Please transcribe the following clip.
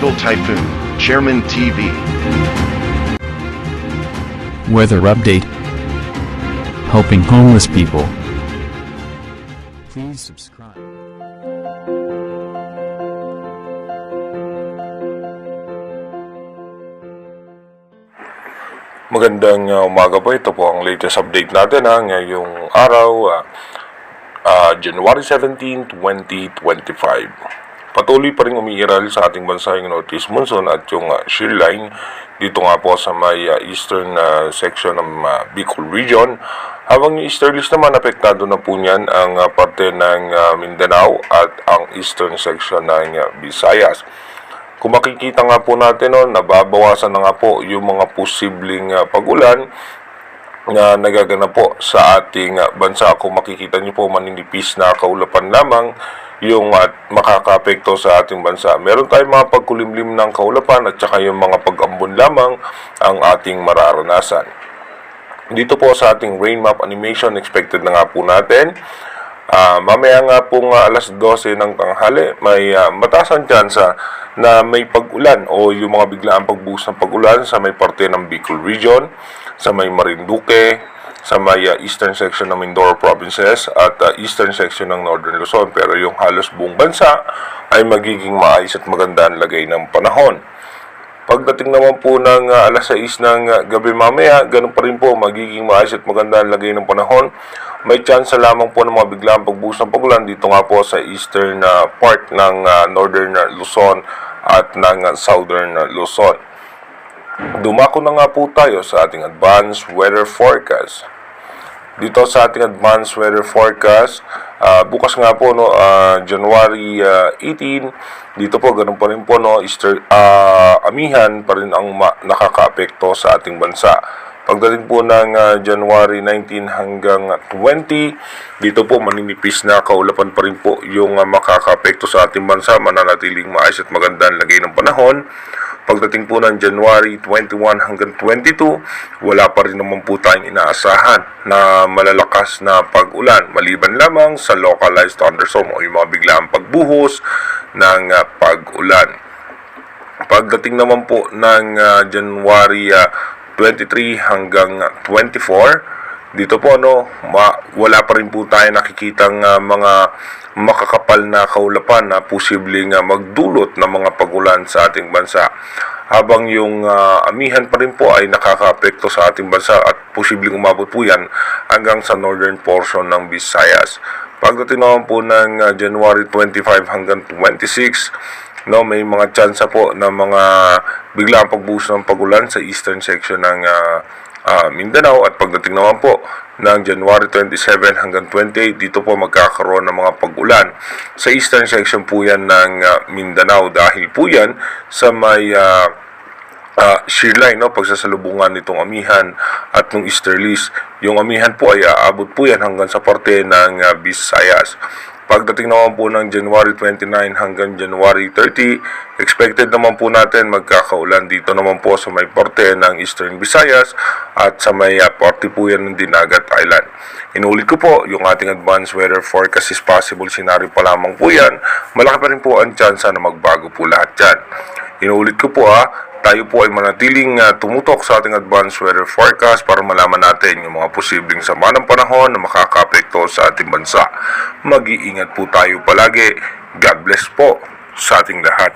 Tropical Typhoon, Chairman TV. Weather update. Helping homeless people. Please subscribe. Magandang umaga po. Ito po ang latest update natin ngayong araw, January 17, 2025. Patuloy pa rin umiiral sa ating bansa yung northeast monsoon at yung shear line dito nga po sa may eastern section ng Bicol region. Habang yung easterlies naman, apektado na po niyan ang parte ng Mindanao at ang eastern section ng Visayas. Kung makikita nga po natin, nababawasan na nga po yung mga posibleng pag-ulan na nagaganap po sa ating bansa. Kung makikita nyo po, maninipis na kaulapan lamang yung makakaapekto sa ating bansa. Meron tayong mga pagkulimlim ng kaulapan at saka yung mga pag-ambon lamang ang ating mararanasan. Dito po sa ating rain map animation, expected na nga po natin. Mamaya nga pong alas 12 ng tanghali, may mataas ang tsansa na may pag-ulan o yung mga biglaang pagbuhos ng pag-ulan sa may parte ng Bicol region, sa may Marinduque, sa may eastern section ng Mindoro provinces at eastern section ng Northern Luzon. Pero yung halos buong bansa ay magiging maayos at maganda ang lagay ng panahon. Pagdating naman po ng alas 6 ng gabi mamaya, ganun pa rin po, magiging maayos at maganda ang lagay ng panahon. May chance lamang po ng mga biglaang pagbuhos ng pag-ulan dito nga po sa eastern part ng Northern Luzon at ng Southern Luzon. Dumako na nga po tayo sa ating advanced weather forecast. Dito sa ating advanced weather forecast, bukas nga po, January 18, dito po, ganun pa rin po, amihan pa rin ang nakakaapekto sa ating bansa. Pagdating po ng January 19 hanggang 20, dito po maninipis na kaulapan pa rin po yung makakaapekto sa ating bansa, mananatiling maayos at magandang lagay ng panahon. Pagdating po ng January 21 hanggang 22, wala pa rin naman po tayong inaasahan na malalakas na pag-ulan, maliban lamang sa localized thunderstorm o yung mga biglaang pagbuhos ng pag-ulan. Pagdating naman po ng January 23 hanggang 24, dito po wala pa rin po tayo nakikitang mga makakapal na kaulapan na posibleng magdulot ng mga pag-ulan sa ating bansa. Habang yung amihan pa rin po ay nakakaapekto sa ating bansa at posibleng umabot po yan hanggang sa northern portion ng Visayas. Pagdating naman po ng January 25 hanggang 26, may mga tsansa po na mga biglang pagbuhos ng pag-ulan sa eastern section ng Mindanao. At pagdating naman po ng January 27 hanggang 28, dito po magkakaroon ng mga pag-ulan sa eastern section po yan ng Mindanao, dahil po yan sa may shear line, pagsasalubungan nitong amihan at ng easterlies. Yung amihan po ay aabot po yan hanggang sa parte ng Visayas. Pagdating naman po ng January 29 hanggang January 30, expected naman po natin magkakaulan dito naman po sa may parte ng Eastern Visayas at sa may parte po yan ng Dinagat Island. Inulit ko po, yung ating advanced weather forecast is possible scenario pa lamang po yan. Malaki pa rin po ang tsansa na magbago po lahat yan. Inulit ko po tayo po ay manatiling tumutok sa ating advanced weather forecast para malaman natin yung mga posibleng sama ng panahon na makakaapekto sa ating bansa. Mag-iingat po tayo palagi. God bless po sa ating lahat.